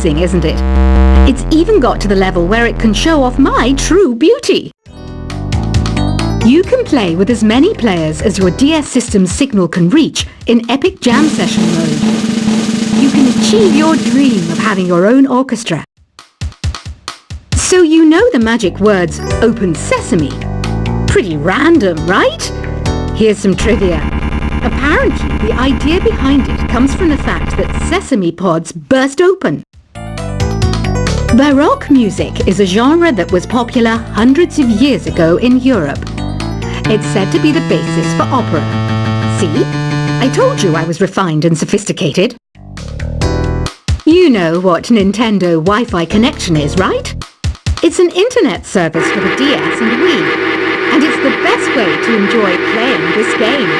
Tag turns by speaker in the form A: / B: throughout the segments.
A: amazing, isn't it? It's even got to the level where it can show off my true beauty. You can play with as many players as your DS system's signal can reach in Epic Jam Session mode. You can achieve your dream of having your own orchestra. So you know the magic words "Open Sesame." Pretty random, right? Here's some trivia. Apparently, the idea behind it comes from the fact that sesame pods burst open. Baroque music is a genre that was popular hundreds of years ago in Europe. It's said to be the basis for opera. See? I told you I was refined and sophisticated. You know what Nintendo Wi-Fi connection is, right? It's an internet service for the DS and Wii, and it's the best way to enjoy playing this game.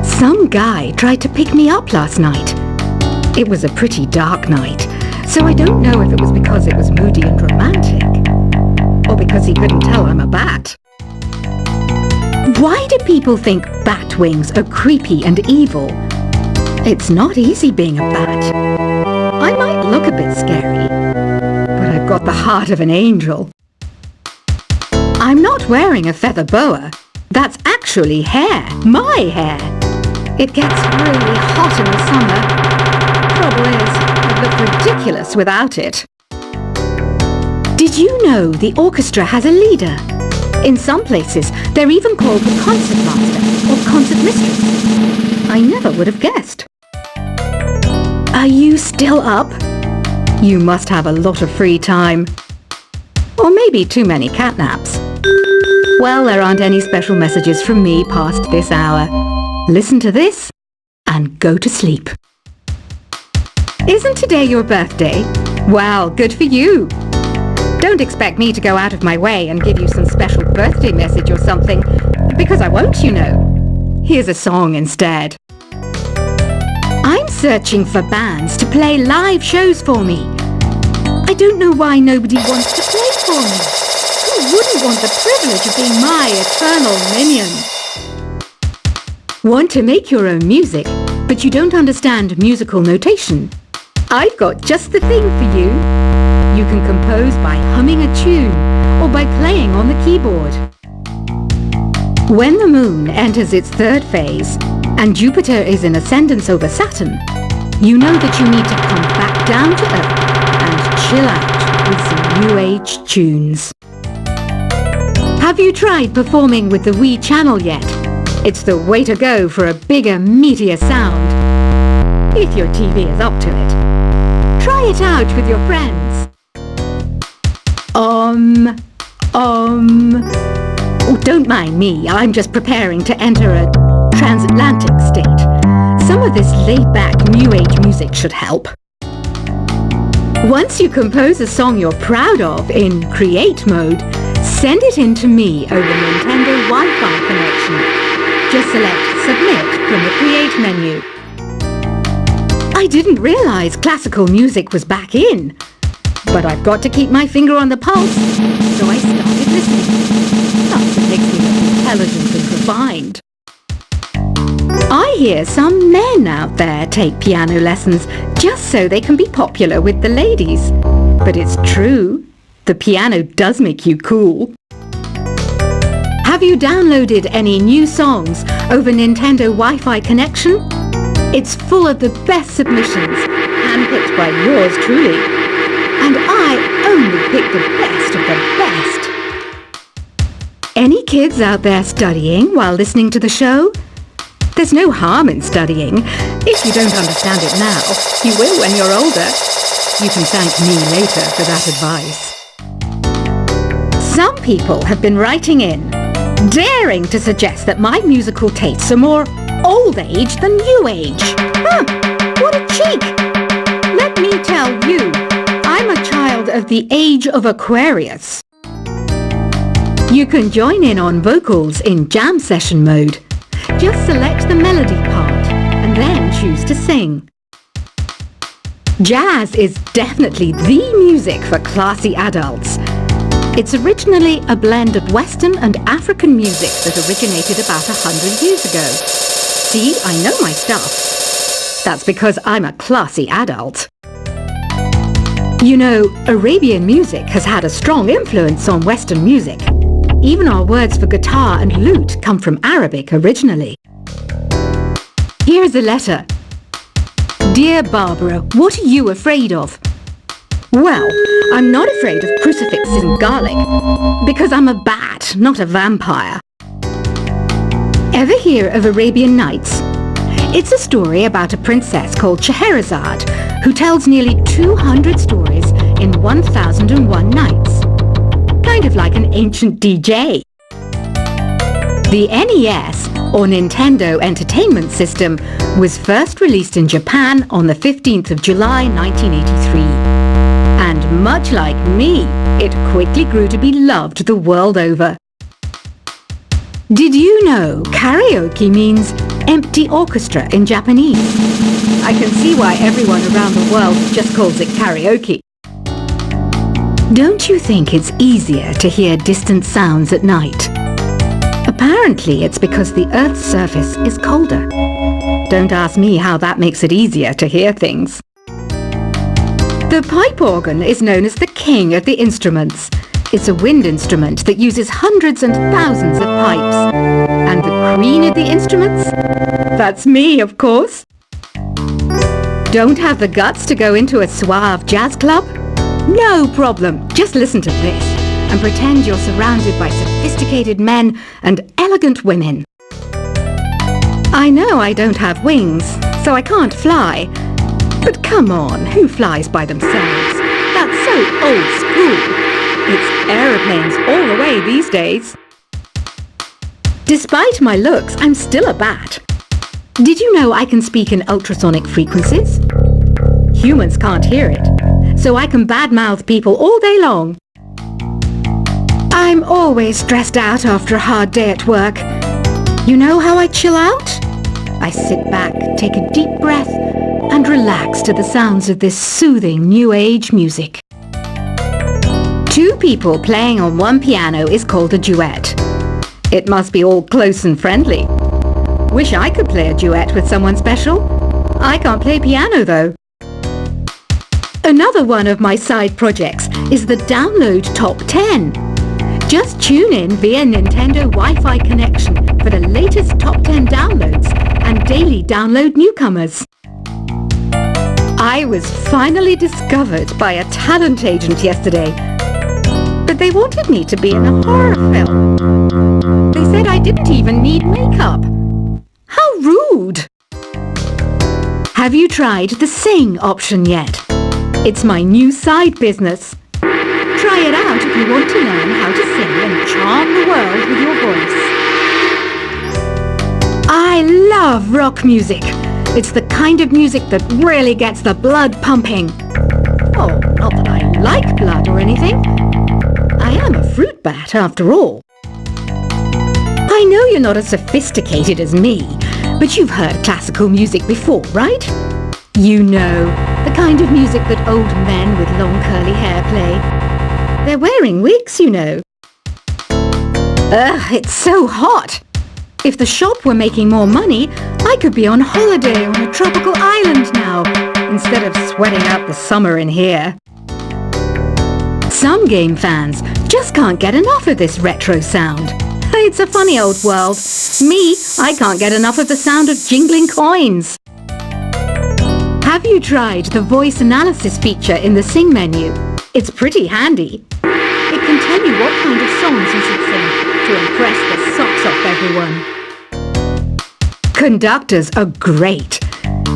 A: Some guy tried to pick me up last night. It was a pretty dark night, so I don't know if it was because it was moody and romantic, or because he couldn't tell I'm a bat. Why do people think bat wings are creepy and evil? It's not easy being a bat. I might look a bit scary, but I've got the heart of an angel. I'm not wearing a feather boa. That's actually hair, my hair. It gets really hot in the summer. Trouble is, I'd look ridiculous without it. Did you know the orchestra has a leader? In some places, they're even called the concert master or concert mistress. I never would have guessed. Are you still up? You must have a lot of free time. Or maybe too many catnaps. Well, there aren't any special messages from me past this hour. Listen to this and go to sleep. Isn't today your birthday? Well, good for you. Don't expect me to go out of my way and give you some special birthday message or something, because I won't, you know. Here's a song instead. I'm searching for bands to play live shows for me. I don't know why nobody wants to play for me. Who wouldn't want the privilege of being my eternal minion? Want to make your own music, but you don't understand musical notation? I've got just the thing for you. You can compose by humming a tune or by playing on the keyboard. When the moon enters its third phase and Jupiter is in ascendance over Saturn, you know that you need to come back down to Earth and chill out with some new age tunes. Have you tried performing with the Wii channel yet? It's the way to go for a bigger, meatier sound. If your TV is up to it. Try it out with your friends. Oh, don't mind me. I'm just preparing to enter a transatlantic state. Some of this laid-back New Age music should help. Once you compose a song you're proud of in Create mode, send it in to me over Nintendo Wi-Fi connection. Just select Submit from the Create menu. I didn't realize classical music was back in. But I've got to keep my finger on the pulse, so I started listening. That's what makes me look intelligent and refined. I hear some men out there take piano lessons just so they can be popular with the ladies. But it's true, the piano does make you cool. Have you downloaded any new songs over Nintendo Wi-Fi connection? It's full of the best submissions, handpicked by yours truly. And I only pick the best of the best. Any kids out there studying while listening to the show? There's no harm in studying. If you don't understand it now, you will when you're older. You can thank me later for that advice. Some people have been writing in, daring to suggest that my musical tastes are more old age than new age. What a cheek! Let me tell you, I'm a child of the age of Aquarius. You can join in on vocals in jam session mode. Just select the melody part and then choose to sing. Jazz is definitely the music for classy adults. It's originally a blend of Western and African music that originated about 100 years ago. See, I know my stuff. That's because I'm a classy adult. You know, Arabian music has had a strong influence on Western music. Even our words for guitar and lute come from Arabic originally. Here's a letter. Dear Barbara, what are you afraid of? Well, I'm not afraid of crucifixes and garlic, because I'm a bat, not a vampire. Ever hear of Arabian Nights? It's a story about a princess called Scheherazade, who tells nearly 200 stories in 1001 nights. Kind of like an ancient DJ. The NES, or Nintendo Entertainment System, was first released in Japan on the 15th of July 1983. And much like me, it quickly grew to be loved the world over. Did you know karaoke means empty orchestra in Japanese? I can see why everyone around the world just calls it karaoke. Don't you think it's easier to hear distant sounds at night? Apparently it's because the Earth's surface is colder. Don't ask me how that makes it easier to hear things. The pipe organ is known as the king of the instruments. It's a wind instrument that uses hundreds and thousands of pipes. And the queen of the instruments? That's me, of course. Don't have the guts to go into a suave jazz club? No problem. Just listen to this and pretend you're surrounded by sophisticated men and elegant women. I know I don't have wings, so I can't fly. But come on, who flies by themselves? That's so old school. It's aeroplanes all the way these days. Despite my looks, I'm still a bat. Did you know I can speak in ultrasonic frequencies? Humans can't hear it, so I can badmouth people all day long. I'm always stressed out after a hard day at work. You know how I chill out? I sit back, take a deep breath, and relax to the sounds of this soothing new age music. Two people playing on one piano is called a duet. It must be all close and friendly. Wish I could play a duet with someone special. I can't play piano though. Another one of my side projects is the Download Top 10. Just tune in via Nintendo Wi-Fi connection for the latest Top 10 downloads and daily download newcomers. I was finally discovered by a talent agent yesterday, but they wanted me to be in a horror film. They said I didn't even need makeup. How rude! Have you tried the Sing option yet? It's my new side business. Try it out if you want to learn how to sing and charm the world with your voice. I love rock music. It's the kind of music that really gets the blood pumping. Oh, not that I like blood or anything. I am a fruit bat after all. I know you're not as sophisticated as me, but you've heard classical music before, right? You know, the kind of music that old men with long curly hair play. They're wearing wigs, you know. Ugh, it's so hot. If the shop were making more money, I could be on holiday on a tropical island now, instead of sweating out the summer in here. Some game fans just can't get enough of this retro sound. It's a funny old world. Me, I can't get enough of the sound of jingling coins. Have you tried the voice analysis feature in the Sing menu? It's pretty handy. It can tell you what kind of songs you should sing to impress the socks off everyone. Conductors are great.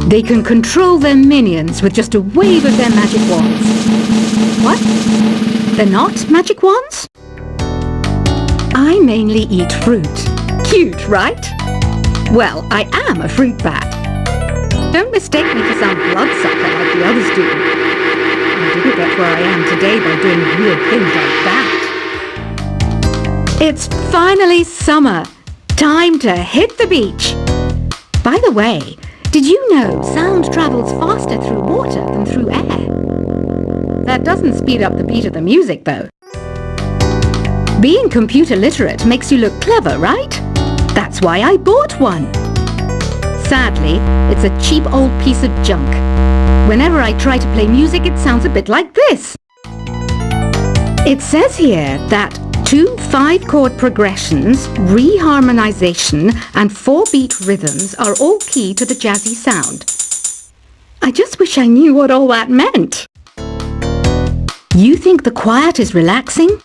A: They can control their minions with just a wave of their magic wands. What? They're not magic wands? I mainly eat fruit. Cute, right? Well, I am a fruit bat. Don't mistake me for some bloodsucker like the others do. I didn't get where I am today by doing weird things like that. It's finally summer. Time to hit the beach. By the way, did you know sound travels faster through water than through air? That doesn't speed up the beat of the music, though. Being computer literate makes you look clever, right? That's why I bought one. Sadly, it's a cheap old piece of junk. Whenever I try to play music, it sounds a bit like this. It says here that 2 5-chord progressions, reharmonization, and 4-beat rhythms are all key to the jazzy sound. I just wish I knew what all that meant. You think the quiet is relaxing?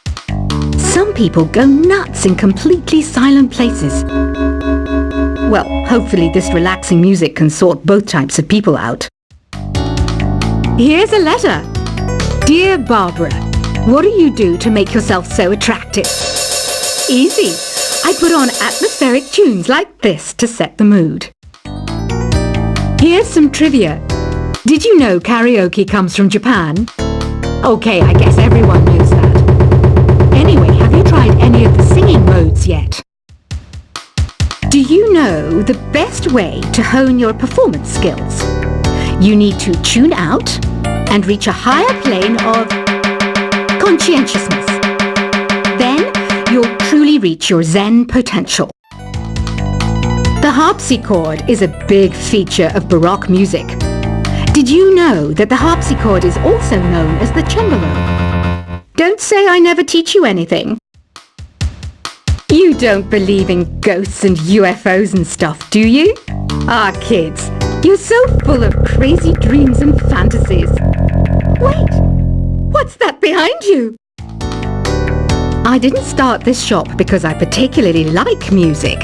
A: Some people go nuts in completely silent places. Well, hopefully this relaxing music can sort both types of people out. Here's a letter. Dear Barbara, what do you do to make yourself so attractive? Easy. I put on atmospheric tunes like this to set the mood. Here's some trivia. Did you know karaoke comes from Japan? Okay, I guess everyone knows that. Anyway, have you tried any of the singing modes yet? Do you know the best way to hone your performance skills? You need to tune out and reach a higher plane of conscientiousness. Then you'll truly reach your Zen potential. The harpsichord is a big feature of Baroque music. Did you know that the harpsichord is also known as the cembalo? Don't say I never teach you anything. You don't believe in ghosts and UFOs and stuff, do you? Ah, kids, you're so full of crazy dreams and fantasies. Wait, what's that behind you? I didn't start this shop because I particularly like music.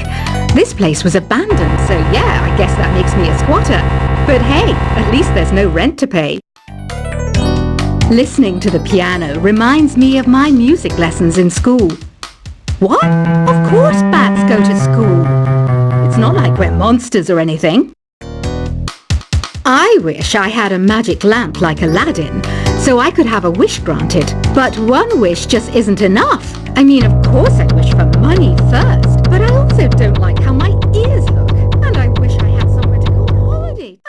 A: This place was abandoned, so yeah, I guess that makes me a squatter. But hey, at least there's no rent to pay. Listening to the piano reminds me of my music lessons in school. What? Of course bats go to school. It's not like we're monsters or anything. I wish I had a magic lamp like Aladdin, so I could have a wish granted. But one wish just isn't enough. I mean, of course I wish for money first, but I also don't like how my ears look. And I wish I had somewhere to go on holiday.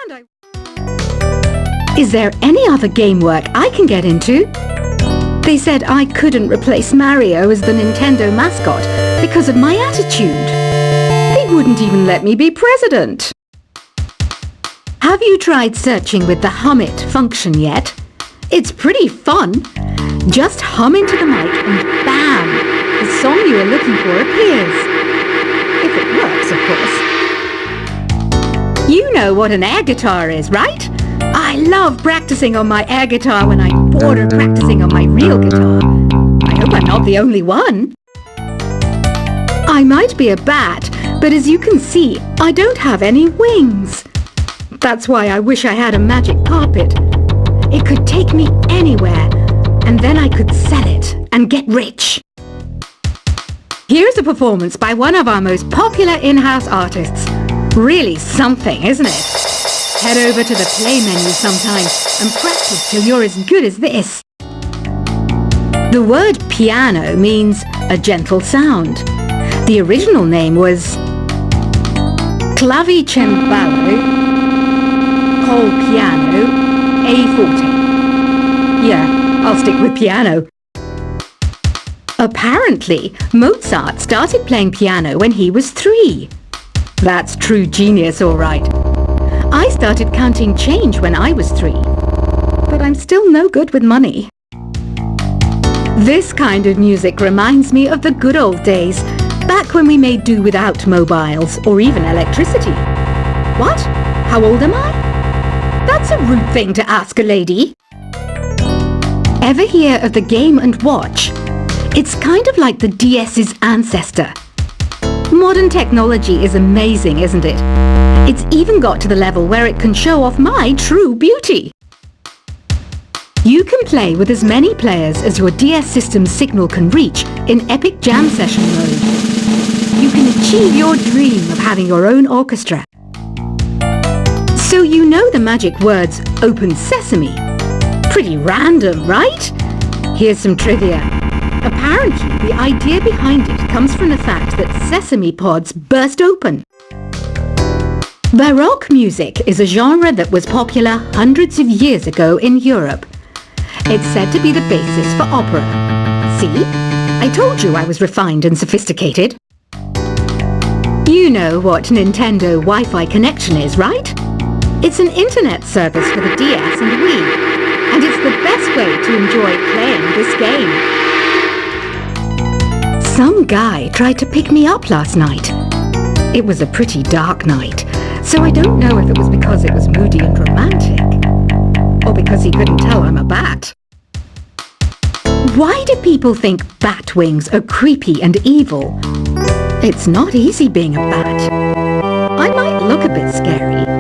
A: Is there any other game work I can get into? They said I couldn't replace Mario as the Nintendo mascot because of my attitude. They wouldn't even let me be president. Have you tried searching with the Hum It function yet? It's pretty fun. Just hum into the mic and bam! The song you are looking for appears. If it works, of course. You know what an air guitar is, right? I love practicing on my air guitar when I'm bored of practicing on my real guitar. I hope I'm not the only one. I might be a bat, but as you can see, I don't have any wings. That's why I wish I had a magic carpet. It could take me anywhere, and then I could sell it and get rich. Here's a performance by one of our most popular in-house artists. Really something, isn't it? Head over to the play menu sometime and practice till you're as good as this. The word piano means a gentle sound. The original name was clavicembalo col piano A forte. Yeah, I'll stick with piano. Apparently, Mozart started playing piano when he was 3. That's true genius, all right. I started counting change when I was 3, but I'm still no good with money. This kind of music reminds me of the good old days, back when we made do without mobiles or even electricity. What? How old am I? That's a rude thing to ask a lady. Ever hear of the Game & Watch? It's kind of like the DS's ancestor. Modern technology is amazing, isn't it? It's even got to the level where it can show off my true beauty. You can play with as many players as your DS system's signal can reach in Epic Jam Session mode. You can achieve your dream of having your own orchestra. So you know the magic words Open Sesame. Pretty random, right? Here's some trivia. Apparently, the idea behind it comes from the fact that sesame pods burst open. Baroque music is a genre that was popular hundreds of years ago in Europe. It's said to be the basis for opera. See? I told you I was refined and sophisticated. You know what Nintendo Wi-Fi connection is, right? It's an internet service for the DS and Wii, and it's the best way to enjoy playing this game. Some guy tried to pick me up last night. It was a pretty dark night, so I don't know if it was because it was moody and romantic, or because he couldn't tell I'm a bat. Why do people think bat wings are creepy and evil? It's not easy being a bat. I might look a bit scary,